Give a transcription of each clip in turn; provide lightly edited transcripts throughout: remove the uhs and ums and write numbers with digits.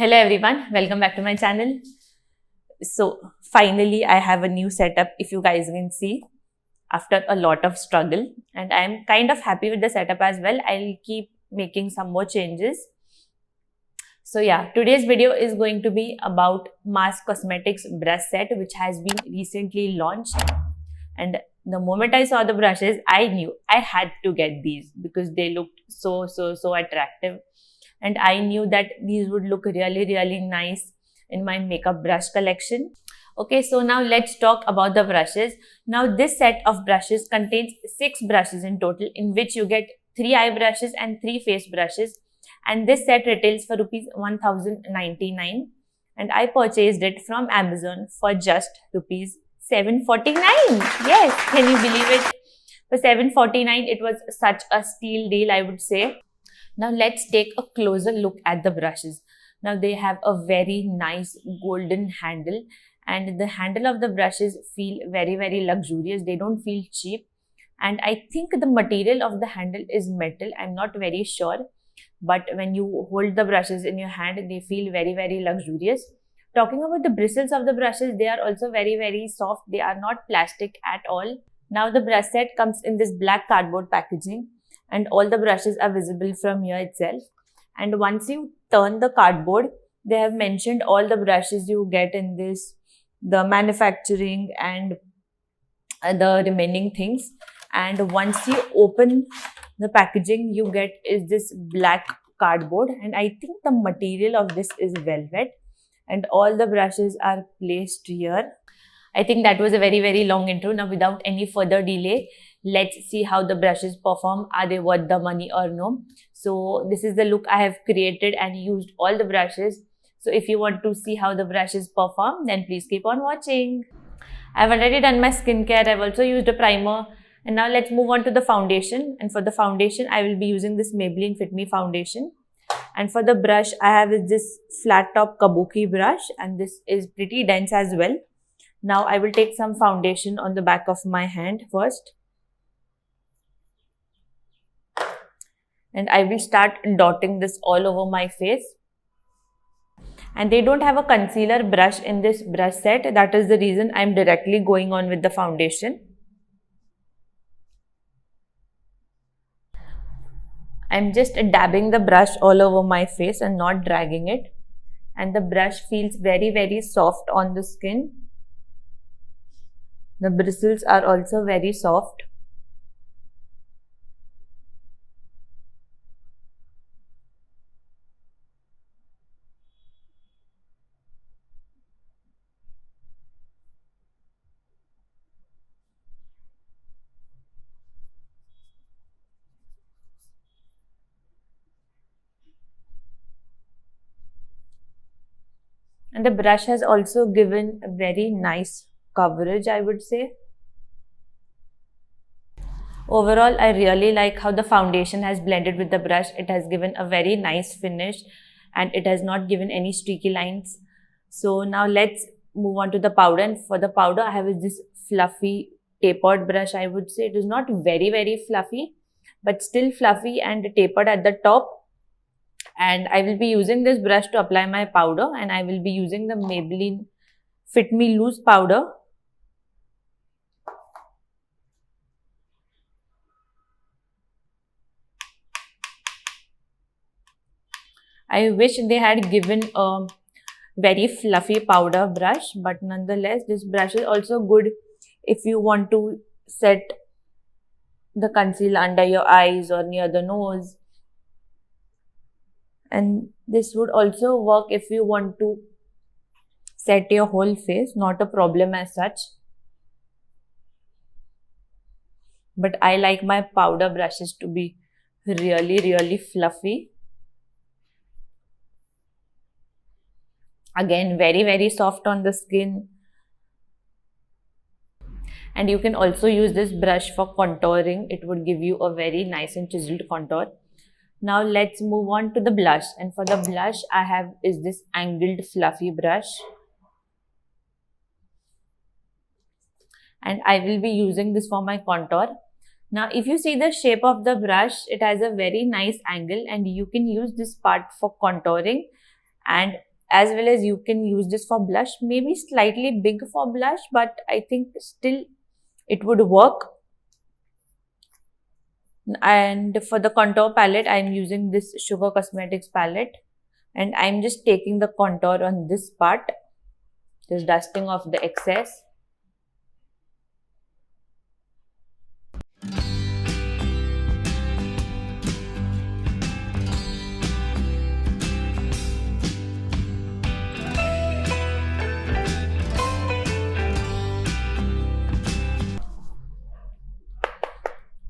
Hello everyone, welcome back to my channel. So finally I have a new setup, if you guys can see, after a lot of struggle, and I'm kind of happy with the setup as well. I'll keep making some more changes. So yeah, today's video is going to be about M.A.C Cosmetics brush set, which has been recently launched. And the moment I saw the brushes, I knew I had to get these because they looked so attractive. And I knew that these would look really nice in my makeup brush collection. Okay, so now let's talk about the brushes. Now this set of brushes contains 6 brushes in total, in which you get 3 eye brushes and 3 face brushes. And this set retails for rupees 1099, and I purchased it from Amazon for just rupees 749. Yes, can you believe it? For 749, it was such a steal deal, I would say. Now let's take a closer look at the brushes. Now they have a very nice golden handle, and the handle of the brushes feel very luxurious. They don't feel cheap, and I think the material of the handle is metal. I'm not very sure, but when you hold the brushes in your hand, they feel very luxurious. Talking about the bristles of the brushes, they are also very soft. They are not plastic at all. Now the brush set comes in this black cardboard packaging, and all the brushes are visible from here itself. And once you turn the cardboard, they have mentioned all the brushes you get in this, the manufacturing and the remaining things. And once you open the packaging, you get is this black cardboard, and I think the material of this is velvet, and all the brushes are placed here. I think that was a very long intro. Now without any further delay, let's see how the brushes perform. Are they worth the money or no? So this is the look I have created and used all the brushes. So if you want to see how the brushes perform, then please keep on watching. I've already done my skincare. I've also used a primer. And now let's move on to the foundation. And for the foundation, I will be using this Maybelline Fit Me foundation. And for the brush, I have this flat top kabuki brush, and this is pretty dense as well. Now I will take some foundation on the back of my hand first. And I will start dotting this all over my face. And they don't have a concealer brush in this brush set. That is the reason I'm directly going on with the foundation. I'm just dabbing the brush all over my face and not dragging it. And the brush feels very soft on the skin. The bristles are also very soft. And the brush has also given a very nice coverage, I would say. Overall, I really like how the foundation has blended with the brush. It has given a very nice finish, and it has not given any streaky lines. So now let's move on to the powder. And for the powder, I have this fluffy tapered brush, I would say. It is not very fluffy, but still fluffy and tapered at the top. And I will be using this brush to apply my powder, and I will be using the Maybelline Fit Me Loose powder. I wish they had given a very fluffy powder brush, but nonetheless, this brush is also good if you want to set the concealer under your eyes or near the nose. And this would also work if you want to set your whole face, not a problem as such. But I like my powder brushes to be really fluffy. Again, very soft on the skin. And you can also use this brush for contouring. It would give you a very nice and chiseled contour. Now let's move on to the blush. And for the blush, I have this angled fluffy brush. And I will be using this for my contour. Now, if you see the shape of the brush, it has a very nice angle, and you can use this part for contouring. And as well as you can use this for blush. Maybe slightly big for blush, but I think still it would work. And for the contour palette, I'm using this Sugar Cosmetics palette, and I'm just taking the contour on this part, just dusting off the excess.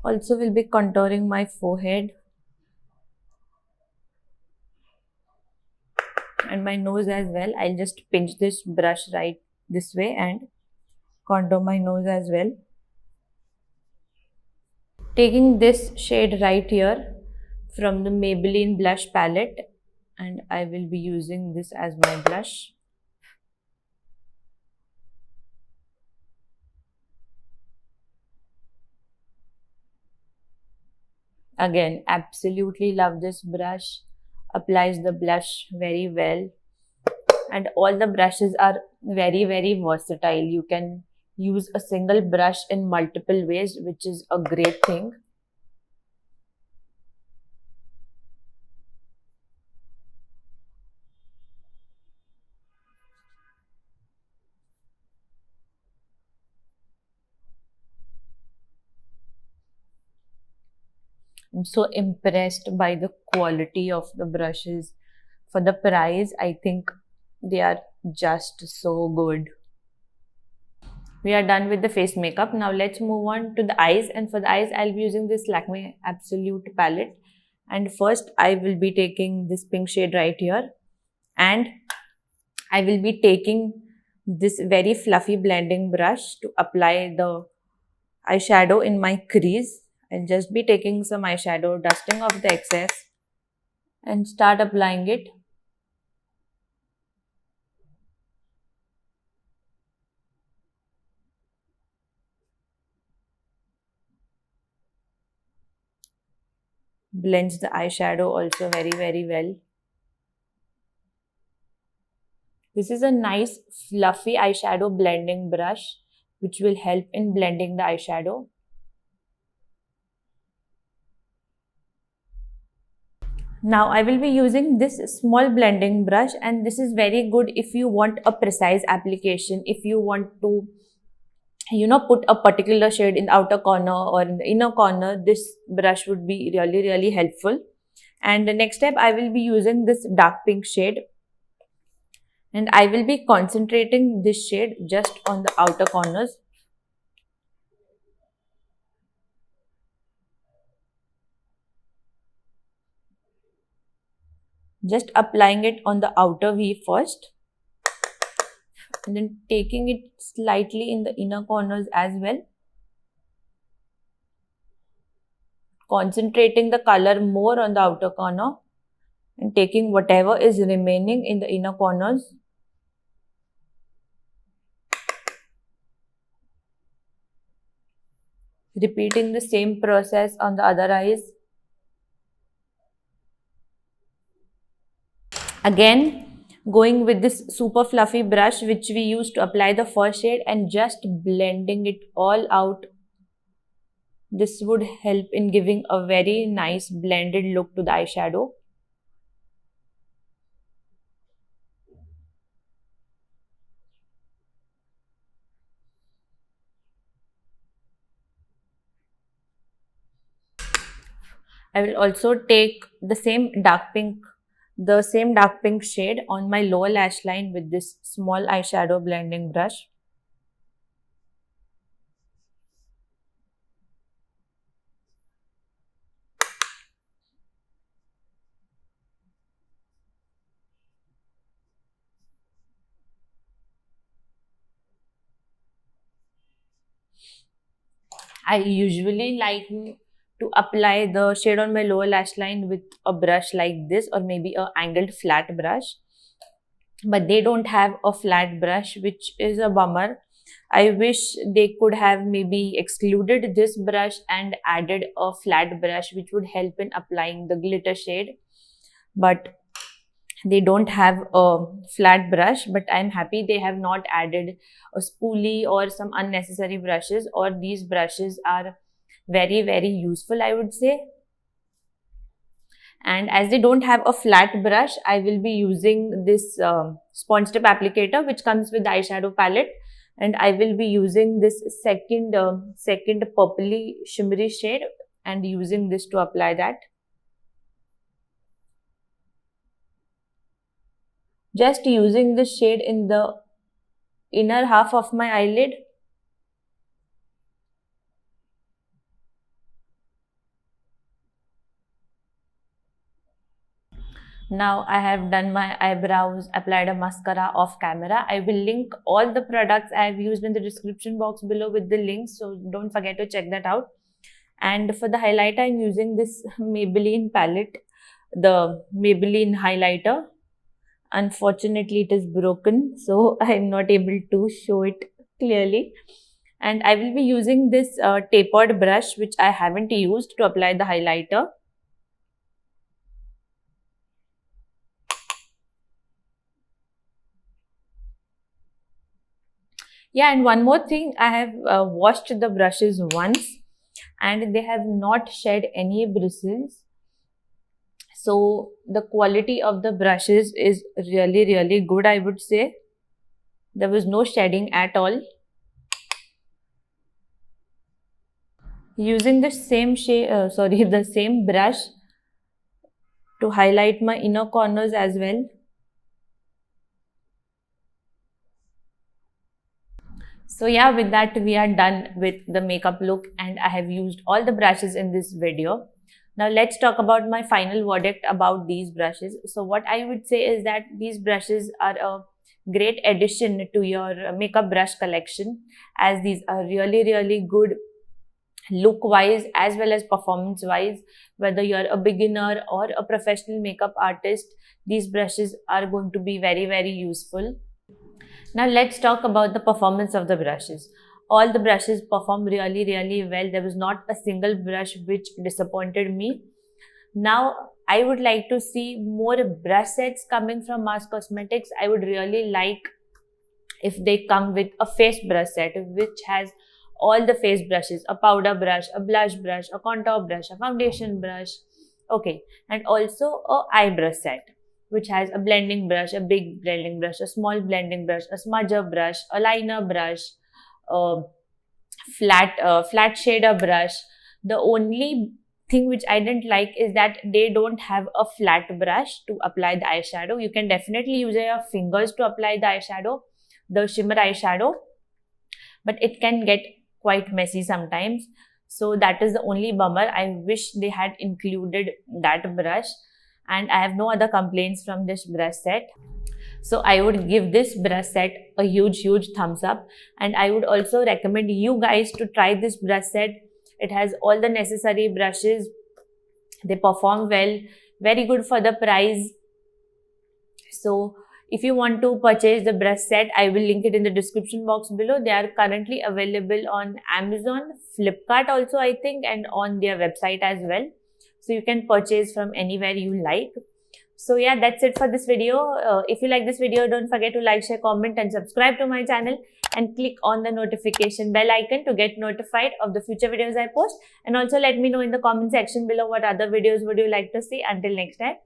Also will be contouring my forehead and my nose as well. I'll just pinch this brush right this way and contour my nose as well. Taking this shade right here from the Maybelline blush palette, and I will be using this as my blush. Again, absolutely love this brush. Applies the blush very well. And all the brushes are very, very versatile. You can use a single brush in multiple ways, which is a great thing. I'm so impressed by the quality of the brushes. For the price, I think they are just so good. We are done with the face makeup. Now let's move on to the eyes. And for the eyes, I'll be using this Lakme Absolute palette. And first, I will be taking this pink shade right here. And I will be taking this very fluffy blending brush to apply the eyeshadow in my crease. I'll just be taking some eyeshadow, dusting off the excess and start applying it. Blends the eyeshadow also very, very well. This is a nice fluffy eyeshadow blending brush which will help in blending the eyeshadow. Now I will be using this small blending brush, and this is very good if you want a precise application, if you want to put a particular shade in the outer corner or in the inner corner. This brush would be really, really helpful. And the next step, I will be using this dark pink shade, and I will be concentrating this shade just on the outer corners. Just applying it on the outer V first, and then taking it slightly in the inner corners as well. Concentrating the color more on the outer corner and taking whatever is remaining in the inner corners. Repeating the same process on the other eyes. Again, going with this super fluffy brush which we used to apply the first shade and just blending it all out. This would help in giving a very nice blended look to the eyeshadow. I will also take the same dark pink shade on my lower lash line with this small eyeshadow blending brush. I usually like to apply the shade on my lower lash line with a brush like this, or maybe a angled flat brush. But they don't have a flat brush, which is a bummer. I wish they could have maybe excluded this brush and added a flat brush which would help in applying the glitter shade. But they don't have a flat brush, but I'm happy they have not added a spoolie or some unnecessary brushes, or these brushes are very useful, I would say. And as they don't have a flat brush, I will be using this sponge tip applicator which comes with the eyeshadow palette, and I will be using this second purpley shimmery shade and using this to apply that. Just using this shade in the inner half of my eyelid. Now I have done my eyebrows, applied a mascara off camera. I will link all the products I have used in the description box below with the links, so don't forget to check that out. And for the highlighter, I'm using this Maybelline palette, the Maybelline highlighter. Unfortunately, it is broken, so I'm not able to show it clearly. And I will be using this tapered brush, which I haven't used, to apply the highlighter. Yeah, and one more thing, I have washed the brushes once and they have not shed any bristles. So the quality of the brushes is really good, I would say. There was no shedding at all. Using the same the same brush to highlight my inner corners as well. So yeah, with that we are done with the makeup look, and I have used all the brushes in this video. Now let's talk about my final verdict about these brushes. So what I would say is that these brushes are a great addition to your makeup brush collection, as these are really good look wise as well as performance wise. Whether you're a beginner or a professional makeup artist, these brushes are going to be very useful. Now let's talk about the performance of the brushes. All the brushes perform really well. There was not a single brush which disappointed me. Now I would like to see more brush sets coming from M.A.C Cosmetics. I would really like if they come with a face brush set which has all the face brushes, a powder brush, a blush brush, a contour brush, a foundation brush, okay, and also a eye brush set which has a blending brush, a big blending brush, a small blending brush, a smudger brush, a liner brush, a flat shader brush. The only thing which I didn't like is that they don't have a flat brush to apply the eyeshadow. You can definitely use your fingers to apply the eyeshadow, the shimmer eyeshadow, but it can get quite messy sometimes. So that is the only bummer. I wish they had included that brush, and I have no other complaints from this brush set. So I would give this brush set a huge thumbs up, and I would also recommend you guys to try this brush set. It has all the necessary brushes. They perform well, very good for the price. So if you want to purchase the brush set, I will link it in the description box below. They are currently available on Amazon, Flipkart also I think, and on their website as well. So you can purchase from anywhere you like. So yeah, that's it for this video. If you like this video, don't forget to like, share, comment and subscribe to my channel, and click on the notification bell icon to get notified of the future videos I post. And also let me know in the comment section below what other videos would you like to see. Until next time.